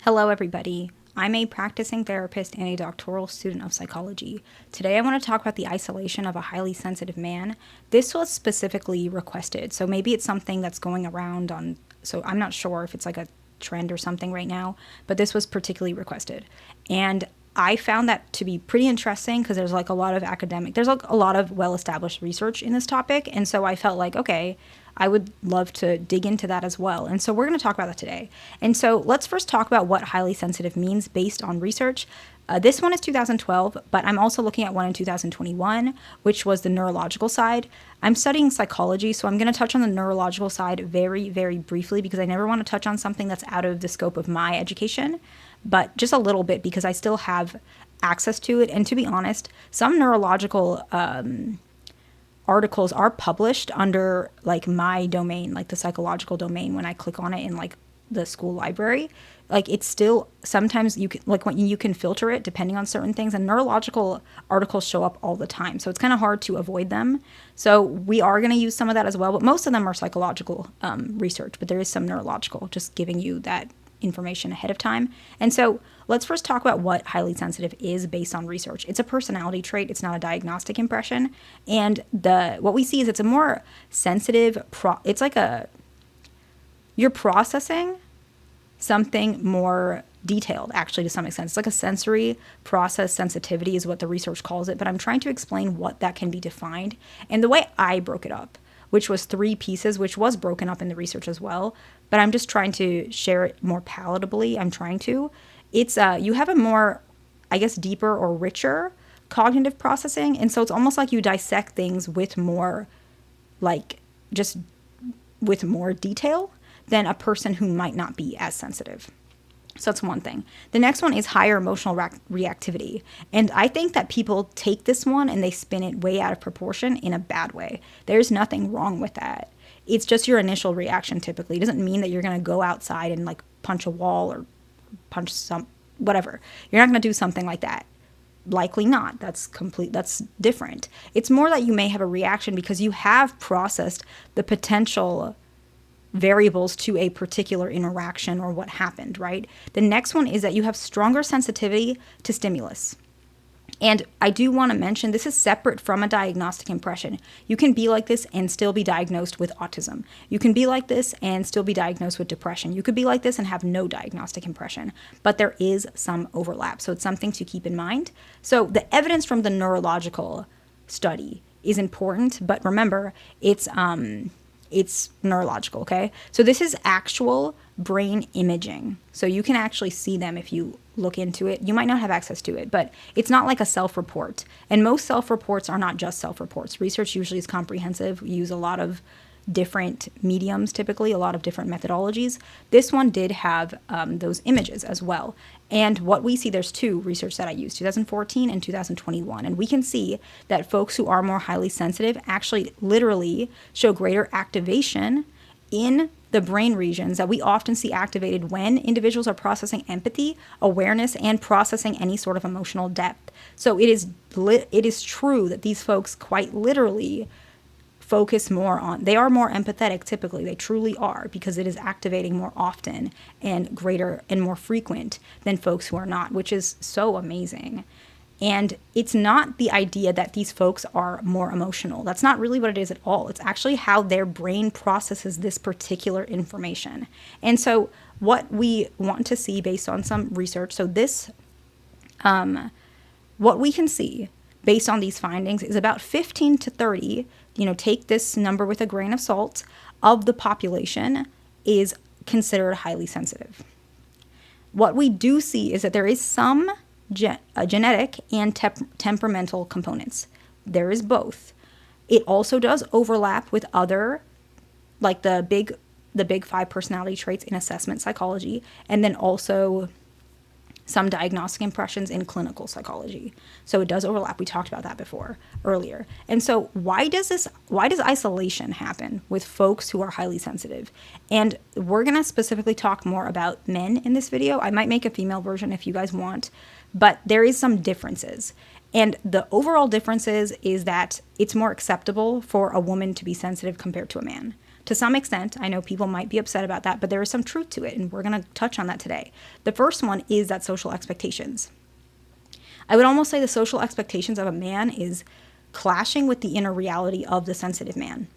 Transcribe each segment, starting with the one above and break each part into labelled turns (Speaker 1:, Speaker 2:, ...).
Speaker 1: Hello, everybody. I'm a practicing therapist and a doctoral student of psychology. Today, I want to talk about the isolation of a highly sensitive man. This was specifically requested, so maybe it's something that's going around on, so I'm not sure if it's like a trend or something right now, but this was particularly requested. And I found that to be pretty interesting because there's like a lot of well established research in this topic. And so I felt like, okay, I would love to dig into that as well. And so we're going to talk about that today. And so let's first talk about what highly sensitive means based on research. This one is 2012, but I'm also looking at one in 2021, which was the neurological side. I'm studying psychology, so I'm going to touch on the neurological side very, very briefly because I never want to touch on something that's out of the scope of my education, but just a little bit because I still have access to it. And to be honest, some neurological articles are published under like my domain, like the psychological domain. When I click on it in like the school library, like it's still sometimes you can like when you can filter it depending on certain things, and neurological articles show up all the time, so it's kind of hard to avoid them. So we are going to use some of that as well, but most of them are psychological research, but there is some neurological, just giving you that information ahead of time. And so let's first talk about what highly sensitive is based on research. It's a personality trait. It's not a diagnostic impression. And what we see is it's a more sensitive, it's like you're processing something more detailed, actually, to some extent. It's like a sensory process sensitivity is what the research calls it, but I'm trying to explain what that can be defined. And the way I broke it up, which was 3 pieces, which was broken up in the research as well, but I'm just trying to share it more palatably. It's you have a more, I guess, deeper or richer cognitive processing, and so it's almost like you dissect things with more, like, just with more detail than a person who might not be as sensitive. So that's one thing. The next one is higher emotional reactivity. And I think that people take this one and they spin it way out of proportion in a bad way. There's nothing wrong with that. It's just your initial reaction typically. It doesn't mean that you're going to go outside and like punch a wall or punch whatever. You're not going to do something like that. Likely not. That's different. It's more that you may have a reaction because you have processed the potential variables to a particular interaction or what happened, right? The next one is that you have stronger sensitivity to stimulus. And I do want to mention this is separate from a diagnostic impression. You can be like this and still be diagnosed with autism. You can be like this and still be diagnosed with depression. You could be like this and have no diagnostic impression, but there is some overlap. So it's something to keep in mind. So the evidence from the neurological study is important, but remember, it's neurological, okay? So this is actual brain imaging. So you can actually see them if you look into it. You might not have access to it, but it's not like a self-report. And most self-reports are not just self-reports. Research usually is comprehensive. We use a lot of different mediums, typically, a lot of different methodologies. This one did have those images as well. And what we see, there's 2 research that I used, 2014 and 2021. And we can see that folks who are more highly sensitive actually literally show greater activation in the brain regions that we often see activated when individuals are processing empathy, awareness, and processing any sort of emotional depth. So it is true that these folks quite literally focus more on, they are more empathetic typically, they truly are, because it is activating more often and greater and more frequent than folks who are not, which is so amazing. And it's not the idea that these folks are more emotional. That's not really what it is at all. It's actually how their brain processes this particular information. And so what we want to see based on some research, so this, what we can see based on these findings is about 15 to 30, take this number with a grain of salt, of the population is considered highly sensitive. What we do see is that there is some genetic and temperamental components. There is both. It also does overlap with other, like the big 5 personality traits in assessment psychology, and then also some diagnostic impressions in clinical psychology. So it does overlap. We talked about that earlier. And so why does isolation happen with folks who are highly sensitive? And we're going to specifically talk more about men in this video. I might make a female version if you guys want, but there is some differences. And the overall differences is that it's more acceptable for a woman to be sensitive compared to a man. to some extent. I know people might be upset about that, but there is some truth to it, and we're going to touch on that today. The first one is that social expectations. I would almost say the social expectations of a man is clashing with the inner reality of the sensitive man.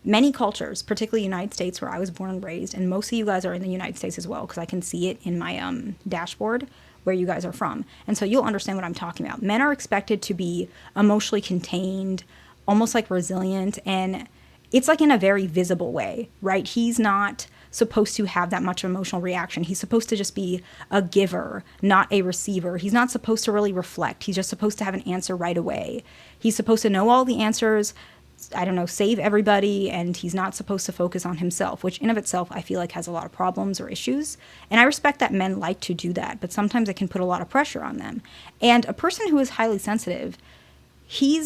Speaker 1: Many cultures, particularly the United States where I was born and raised, and most of you guys are in the United States as well, because I can see it in my dashboard where you guys are from. And so you'll understand what I'm talking about. Men are expected to be emotionally contained, almost like resilient, and it's like in a very visible way, right? He's not supposed to have that much emotional reaction. He's supposed to just be a giver, not a receiver. He's not supposed to really reflect. He's just supposed to have an answer right away. He's supposed to know all the answers, I don't know, save everybody, and he's not supposed to focus on himself, which in of itself I feel like has a lot of problems or issues. And I respect that men like to do that, but sometimes it can put a lot of pressure on them. And a person who is highly sensitive, he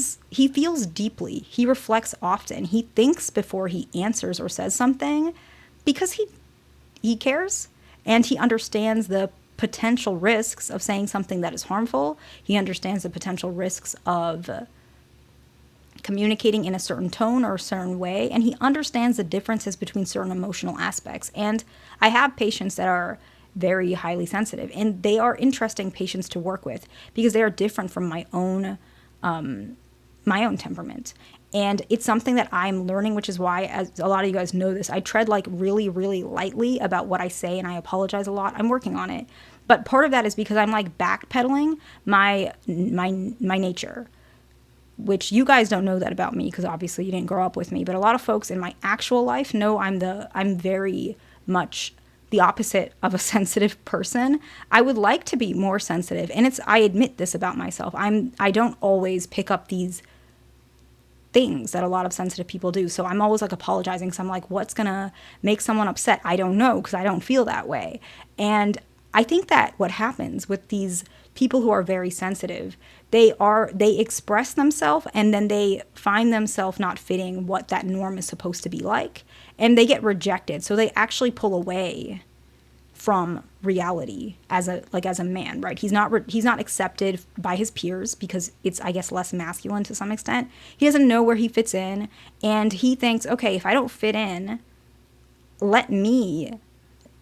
Speaker 1: feels deeply, he reflects often, he thinks before he answers or says something because he cares, and he understands the potential risks of saying something that is harmful. He understands the potential risks of communicating in a certain tone or a certain way, and he understands the differences between certain emotional aspects. And I have patients that are very highly sensitive, and they are interesting patients to work with because they are different from my own temperament. And it's something that I'm learning, which is why, as a lot of you guys know this, I tread like really, really lightly about what I say, and I apologize a lot. I'm working on it. But part of that is because I'm like backpedaling my nature, which you guys don't know that about me because obviously you didn't grow up with me. But a lot of folks in my actual life know I'm very much the opposite of a sensitive person. I would like to be more sensitive, and I admit this about myself. I don't always pick up these things that a lot of sensitive people do. So I'm always like apologizing. So I'm like, what's gonna make someone upset? I don't know, because I don't feel that way. And I think that what happens with these people who are very sensitive, they express themselves, and then they find themselves not fitting what that norm is supposed to be like, and they get rejected. So they actually pull away from reality as a man, right? He's not accepted by his peers because it's, I guess, less masculine to some extent. He doesn't know where he fits in, and he thinks, okay, if I don't fit in, let me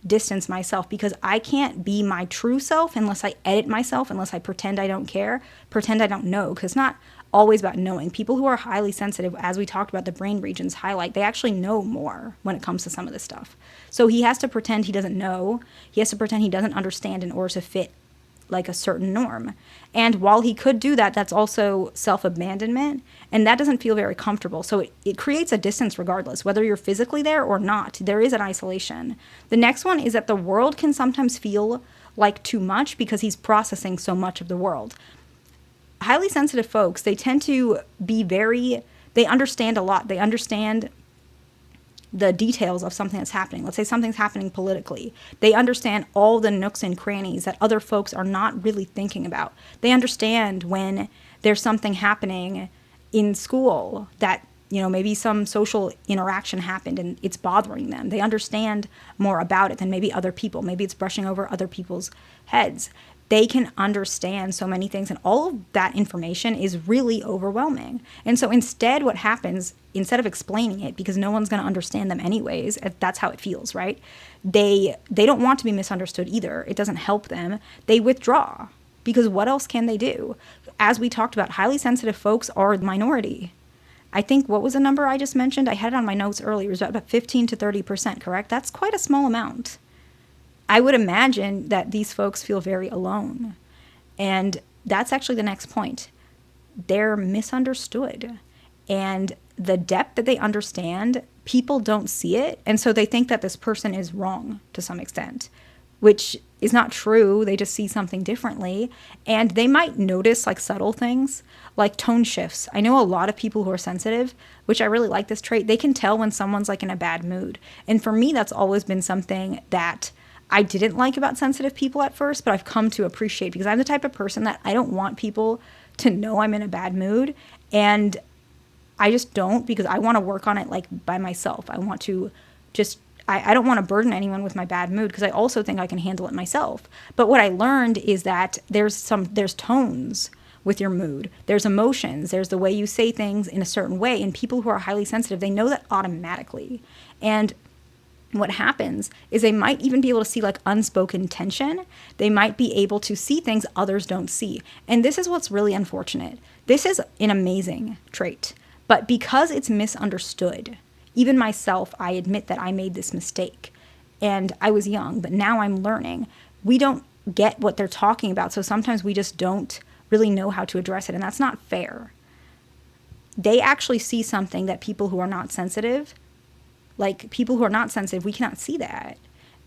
Speaker 1: distance myself, because I can't be my true self unless I edit myself, unless I pretend I don't care, pretend I don't know, because it's not always about knowing. People who are highly sensitive, as we talked about, the brain regions highlight, they actually know more when it comes to some of this stuff. So he has to pretend he doesn't know. He has to pretend he doesn't understand in order to fit like a certain norm. And while he could do that, that's also self-abandonment, and that doesn't feel very comfortable. So it creates a distance regardless, whether you're physically there or not. There is an isolation. The next one is that the world can sometimes feel like too much because he's processing so much of the world. Highly sensitive folks, they tend to be they understand a lot. They understand the details of something that's happening. Let's say something's happening politically. They understand all the nooks and crannies that other folks are not really thinking about. They understand when there's something happening in school that, maybe some social interaction happened and it's bothering them. They understand more about it than maybe other people. Maybe it's brushing over other people's heads. They can understand so many things, and all of that information is really overwhelming. And so instead, what happens, instead of explaining it, because no one's going to understand them anyways, that's how it feels, right? They don't want to be misunderstood either. It doesn't help them. They withdraw, because what else can they do? As we talked about, highly sensitive folks are the minority. I think, what was the number I just mentioned? I had it on my notes earlier. It was about 15 to 30%, correct? That's quite a small amount. I would imagine that these folks feel very alone. And that's actually the next point. They're misunderstood. And the depth that they understand, people don't see it. And so they think that this person is wrong to some extent, which is not true. They just see something differently. And they might notice like subtle things, like tone shifts. I know a lot of people who are sensitive, which I really like this trait. They can tell when someone's like in a bad mood. And for me, that's always been something that I didn't like about sensitive people at first, but I've come to appreciate, because I'm the type of person that I don't want people to know I'm in a bad mood. And I just don't, because I want to work on it like by myself. I want to I don't want to burden anyone with my bad mood, because I also think I can handle it myself. But what I learned is that there's tones with your mood. There's emotions. There's the way you say things in a certain way. And people who are highly sensitive, they know that automatically. And what happens is they might even be able to see like unspoken tension. They might be able to see things others don't see. And this is what's really unfortunate. This is an amazing trait. But because it's misunderstood, even myself, I admit that I made this mistake. And I was young, but now I'm learning. We don't get what they're talking about. So sometimes we just don't really know how to address it. And that's not fair. They actually see something that people who are not sensitive, like people who are not sensitive, we cannot see that.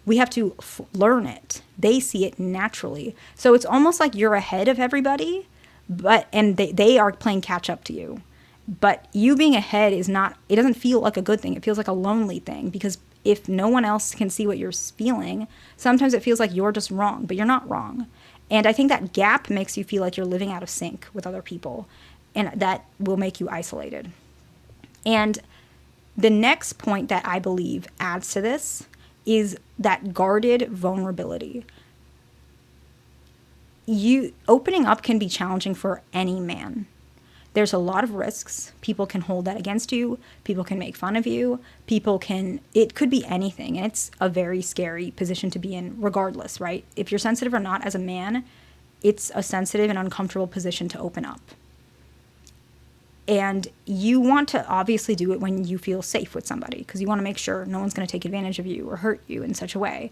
Speaker 1: We have to learn it. They see it naturally. So it's almost like you're ahead of everybody, and they are playing catch up to you. But you being ahead is not, it doesn't feel like a good thing. It feels like a lonely thing, because if no one else can see what you're feeling, sometimes it feels like you're just wrong, but you're not wrong. And I think that gap makes you feel like you're living out of sync with other people, and that will make you isolated. And the next point that I believe adds to this is that guarded vulnerability. Opening up can be challenging for any man. There's a lot of risks. People can hold that against you. People can make fun of you. It could be anything. And it's a very scary position to be in regardless, right? If you're sensitive or not as a man, it's a sensitive and uncomfortable position to open up. And you want to obviously do it when you feel safe with somebody, because you want to make sure no one's going to take advantage of you or hurt you in such a way.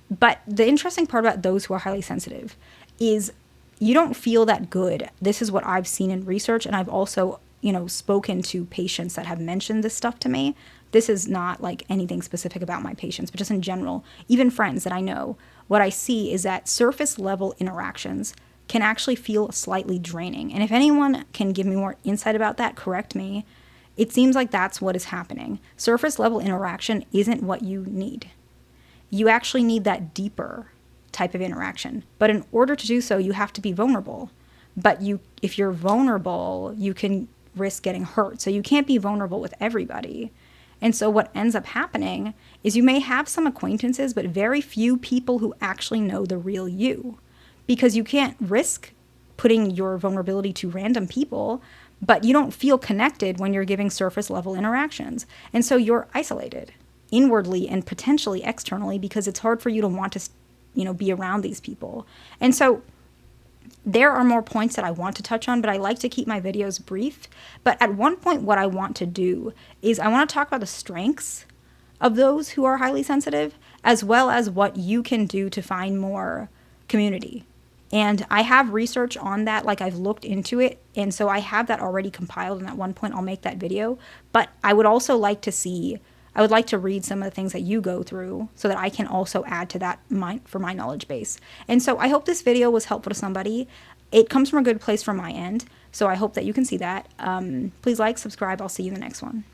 Speaker 1: But the interesting part about those who are highly sensitive is you don't feel that good. This is what I've seen in research, and I've also, spoken to patients that have mentioned this stuff to me. This is not like anything specific about my patients, but just in general, even friends that I know, what I see is that surface level interactions can actually feel slightly draining. And if anyone can give me more insight about that, correct me. It seems like that's what is happening. Surface level interaction isn't what you need. You actually need that deeper type of interaction. But in order to do so, you have to be vulnerable. But if you're vulnerable, you can risk getting hurt. So you can't be vulnerable with everybody. And so what ends up happening is you may have some acquaintances, but very few people who actually know the real you. Because you can't risk putting your vulnerability to random people, but you don't feel connected when you're giving surface level interactions. And so you're isolated inwardly and potentially externally, because it's hard for you to want to, be around these people. And so there are more points that I want to touch on, but I like to keep my videos brief. But at one point, what I want to do is I want to talk about the strengths of those who are highly sensitive, as well as what you can do to find more community. And I have research on that, like I've looked into it. And so I have that already compiled. And at one point I'll make that video. But I would also like to read some of the things that you go through so that I can also add to that for my knowledge base. And so I hope this video was helpful to somebody. It comes from a good place from my end. So I hope that you can see that. Please like, subscribe. I'll see you in the next one.